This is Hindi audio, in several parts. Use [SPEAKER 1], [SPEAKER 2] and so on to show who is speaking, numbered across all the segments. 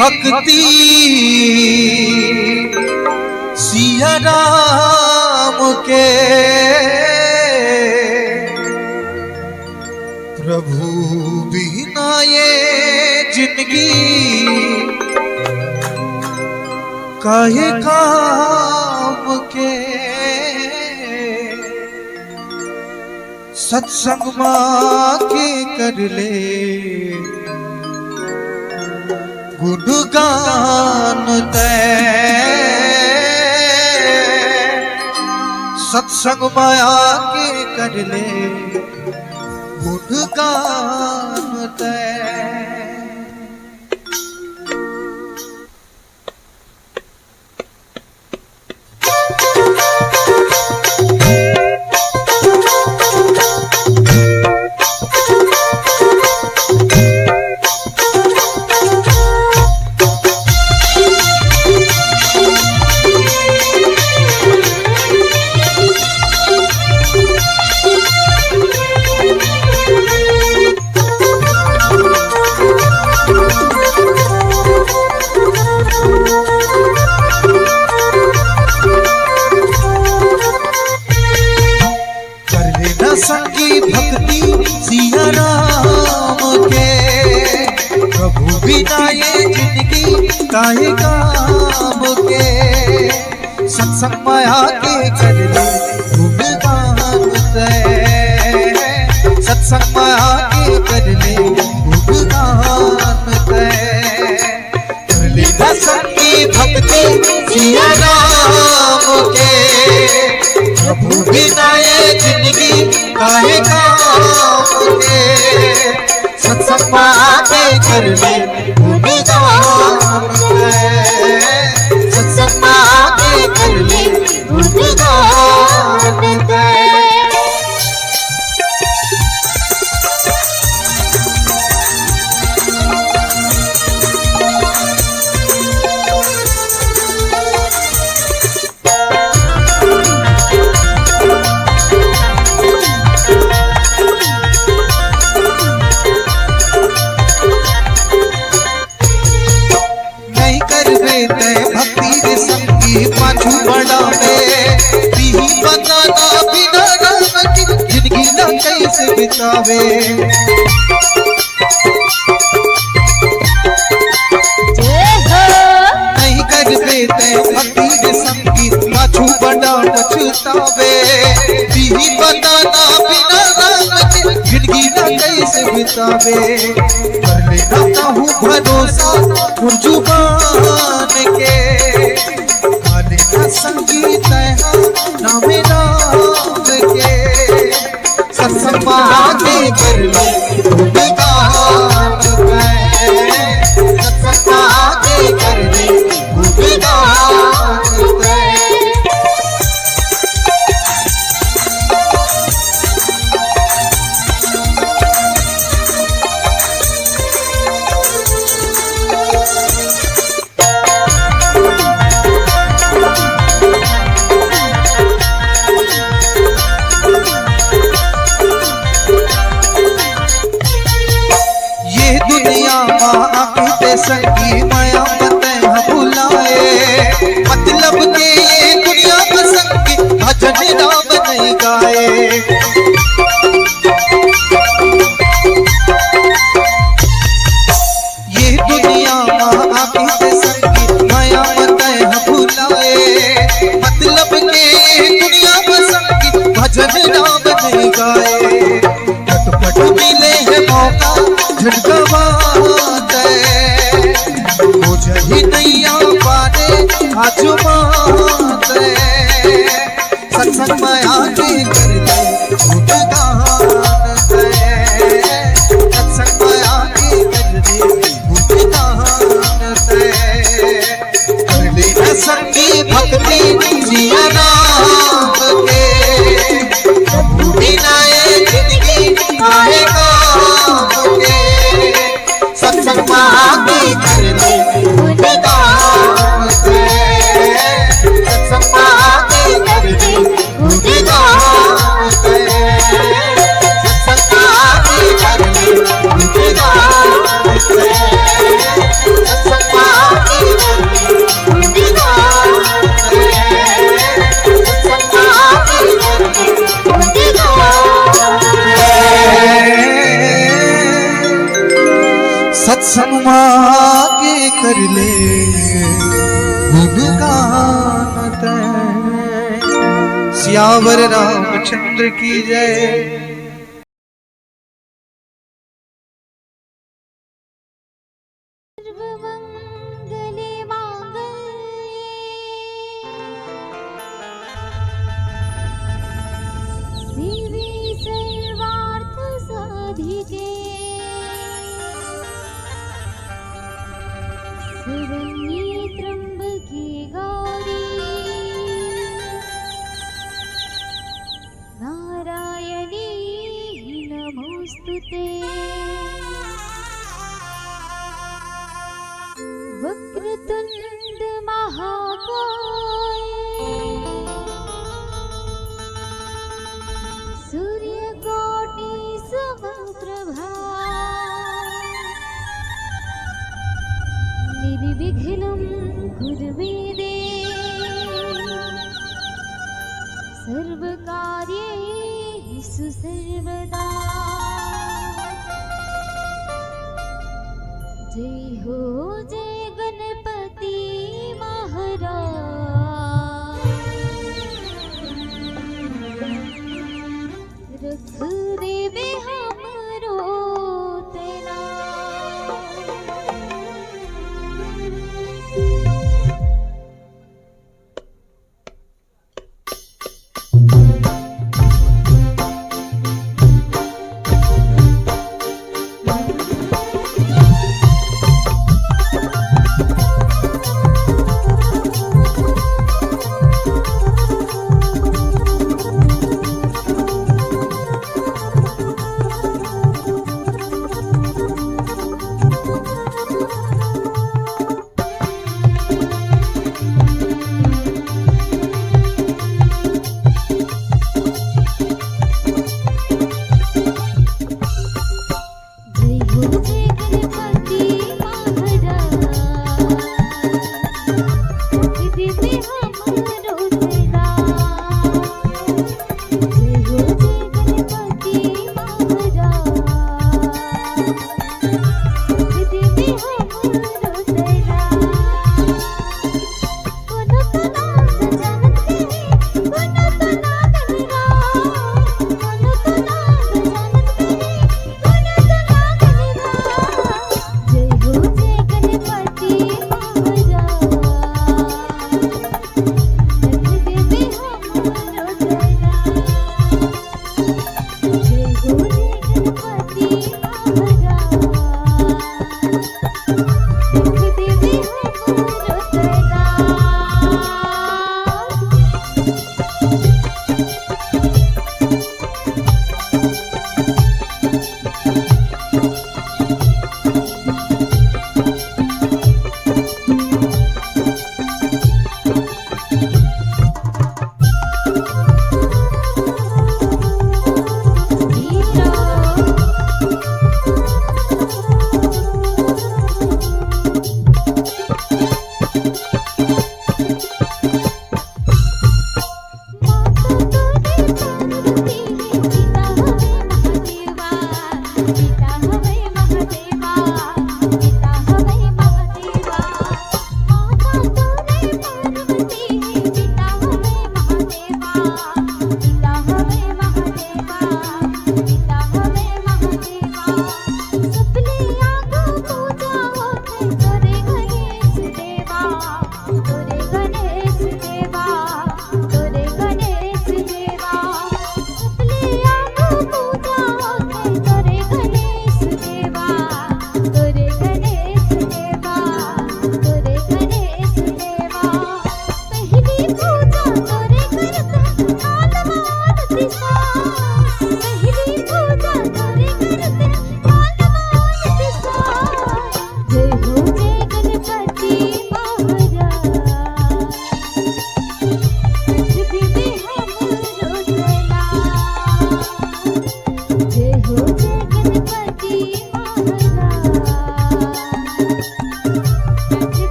[SPEAKER 1] भक्ति सिया राम के प्रभु बिना ये जिंदगी काहे काम के। सत्संग माँ के कर ले गुणगान तय, सत्संग माया के कर ले गुणगान तय। संगी भक्ति सिया राम के प्रभु बिना ये जिंदगी काहे काम के। सत्संग माया के कर ले गुणगान तय, सत्संग माया के कर ले गुणगान तय। कर ले संगी भक्ति सिया राम के प्रभु बिना ये जिंदगी काहे काम के। सत्संग पाके कर ले गुणगान तय, सत्संग पाके कर ले गुणगान तय। भक्ति के संगी पाछू बढ़ावे पीही बताना बिना राम की जिंदगी ना कैसे बितावे। नहीं कर देते भक्ति के संगी पाछू बढ़ा पछतावे पीही बताना बिना राम की जिंदगी ना कैसे बितावे। कर लेता हूँ भरोसा जुबान के आने का संगीत है नाम राम के। सत्संग पाके कर ले गुणगान तय, सत्संग पाके कर ले गुणगान तय। संगी माया बते भुलाए मतलब के ये दुनिया में संगी भजन राम नहीं गाए। ये दुनिया आके संगी माया बते भुलाए मतलब के ये दुनिया में संगी भजन राम नहीं गाए। पट मिले है मौका झटका ही नैया पाने आजुमात सत्संग माया के कर ले गुणगान तय, सत्संग माया के कर ले गुणगान तय। कर ले संगी भक्ति सिया राम के प्रभु बिना ये जिंदगी काहे काम के। सत्संग माया के कर ले गुणगान तय, सत्संग पाके कर ले गुणगान। चुमा के कर ले गुणगान तैं। सियावर रामचंद्र की जय।
[SPEAKER 2] सर्वमंगले मांगल्ये शिवे सर्वार्थ साधिके शरण्ये त्र्यंबके गौरी नारायणी नमोस्तुते। वक्रतुंड महाकाय सूर्यकोटि समप्रभा निर्विघ्नं कुरु मे देव सर्वकार्येषु सर्वदा। जय हो जय गणपति महाराज रख देवे हमरो तेना।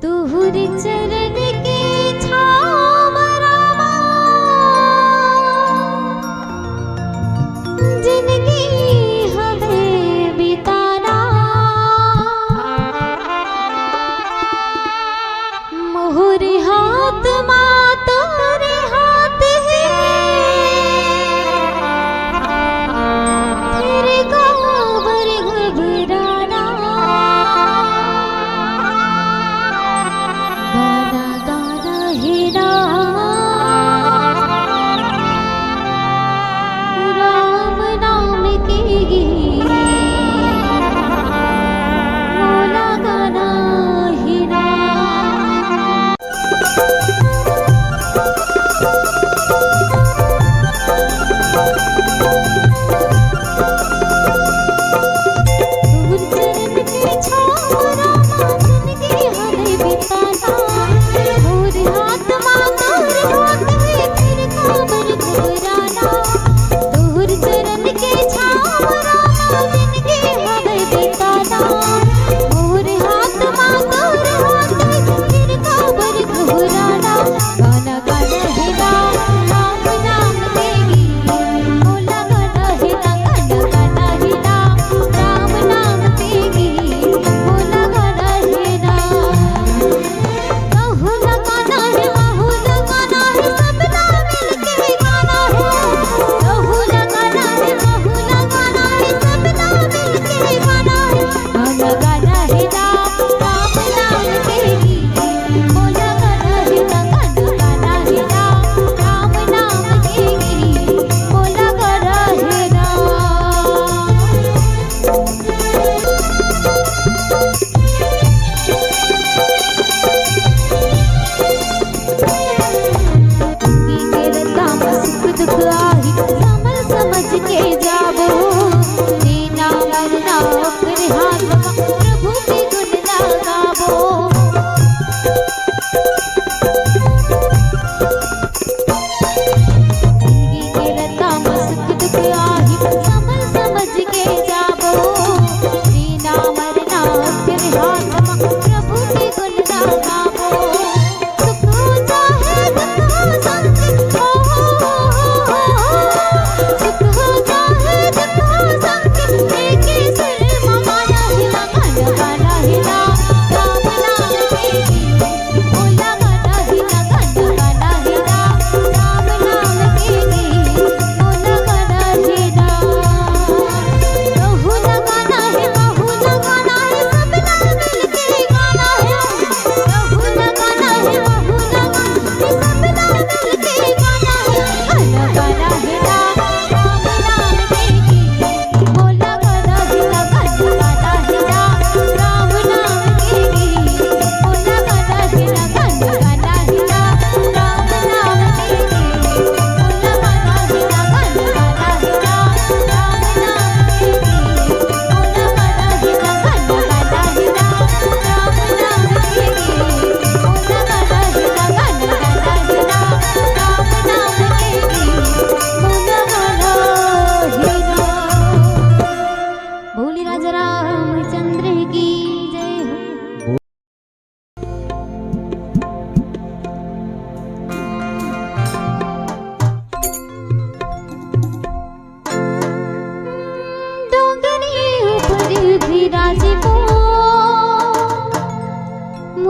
[SPEAKER 2] तुहुर चरण के छाव रामा, जिंदगी हमें बिताना। मोहरे हाथ माँ तोरे हाथ है, फिर काबर घबराना। गाना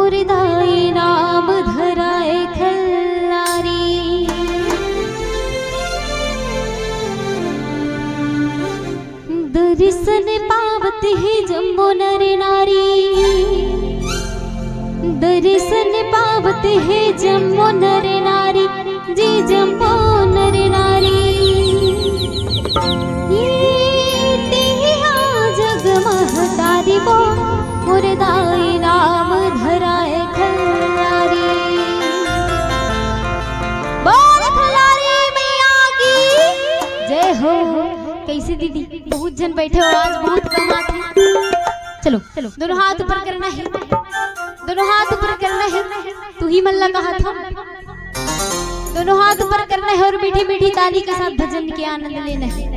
[SPEAKER 2] मुर्दाई नाम धराए खल्लारी। दर्शन पावत है जम्मो नर नारी, दर्शन पावत है जम्मो नर नारी जी जम्मो नर नारी। जगमहतारी वो मुर्दाई नाम धराए खल्लारी। बोल खल्लारी मैया की जय हो। कैसे दीदी बहुत जन बैठे हो, आज बहुत कम आते। चलो चलो दोनों हाथ ऊपर करना है, दोनों हाथ ऊपर करना है। तू ही मल्ला कहा था, दोनों हाथ ऊपर करना है और मीठी मीठी ताली के साथ भजन के आनंद लेना है।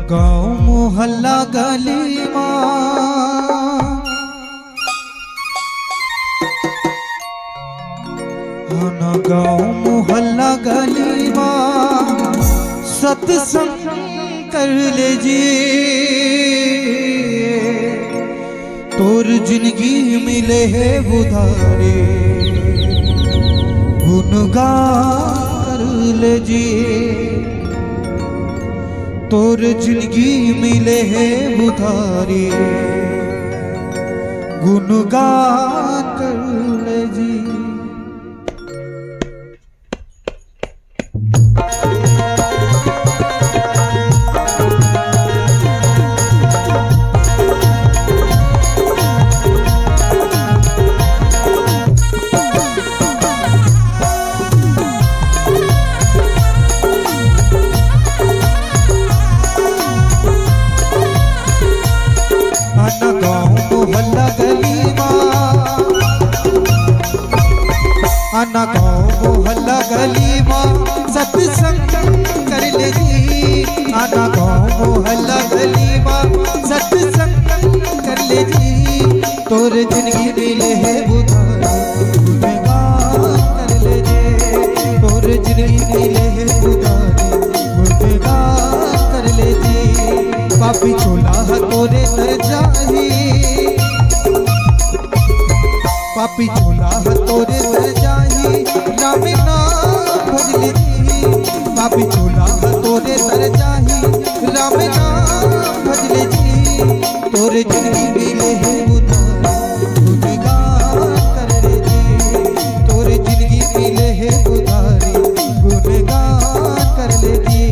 [SPEAKER 1] गाँव मोहल्ला गली ना गाँव मोहल्ला गली सत्संग कर ले जी तोर जिंदगी मिले है उधारे गुनगान कर ले जी तोर जिंदगी मिले है उधारी गुनगान कर ले जी। आना गाँव मोहल्ला गली आना गाँव मोहल्ला गली सत्संग कर ले जी। आना गाँव मोहल्ला गली सत्संग कर ले जी। तोर जिंदगी मिले है बुधारा गुनगान कर ले जी। तोर जिंदगी मिले है बुधारा गुनगान कर ले जी। पापी चोला तोरे तर जाही पापी चोला तोरे तर जाही राम नाम भज ले जी। पापी चोला तोरे तर जाही राम नाम भज ले जी। तोरे जिंदगी मिले है बुधारा गुनगान कर ले जी। तोरे जिंदगी मिले है बुधारी गुनगान कर ले जी।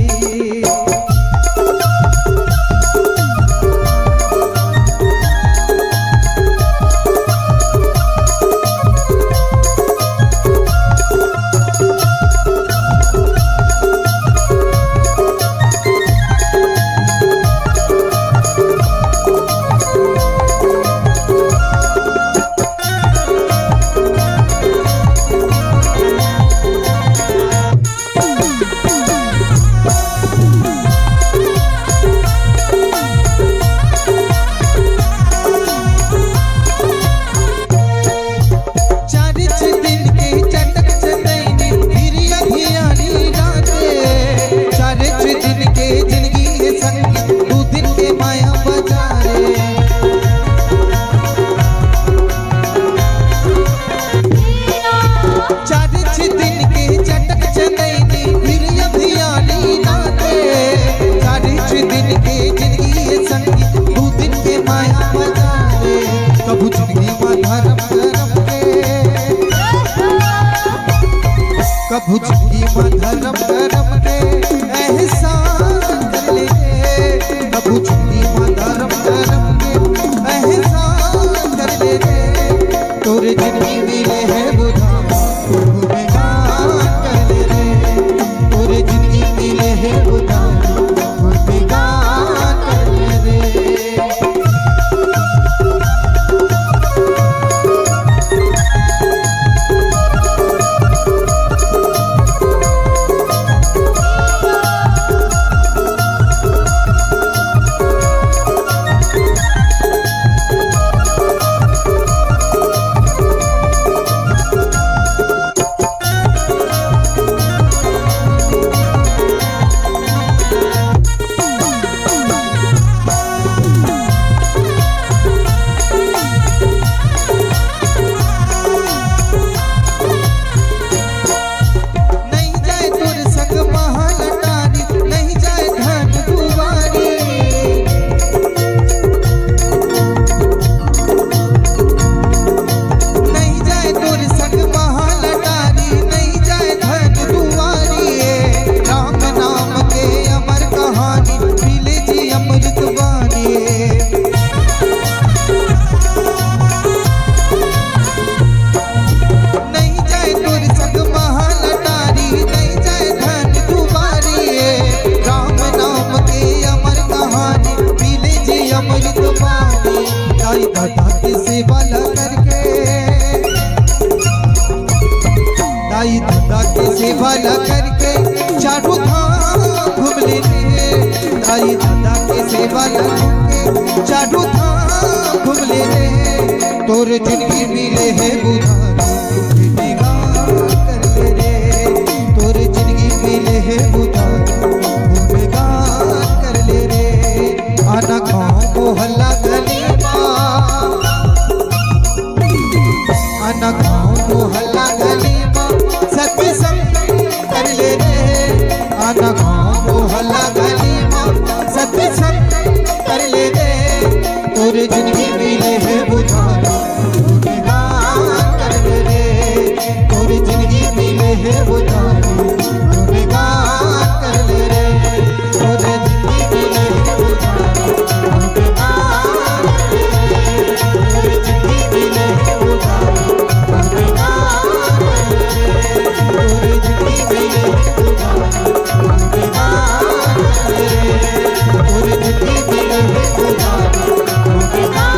[SPEAKER 1] कभू जिंदगी में धर्म करम के एहसान कर ले। कभू जिंदगी में धर्म करम के एहसान कर ले। तोरे जिंदगी मिले है बुधारा गुनगान कर ले। तोरे जिंदगी मिले है बुधारा गुनगान कर ले। दाई दादा के सेवा न करके चारों धाम घूम लेने। दाई दादा के सेवा न करके चारों धाम घूम लेने। तोर जिंदगी मिले है बुधारा गुनगान कर ले। तोर जिंदगी मिले है बुधारा गुनगान कर ले रे। आना गाँव मोहल्ला गली आना गाँव मोहल्ला गली सत्संग कर ले रे। आना गाँव मोहल्ला गली सत्संग कर ले रे। तोरे जिंदगी मिले है बुधारा गुनगान कर ले रे। तोरे जिंदगी मिले है बुधारा गुनगान कर ले रे। तोरे जिंदगी मिले है बुधारा गुनगान कर ले रे। तोरे जिंदगी मिले है बुधारा
[SPEAKER 2] गुनगान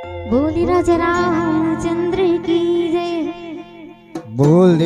[SPEAKER 2] बोली राजा रामचंद्र की जय।
[SPEAKER 1] बोल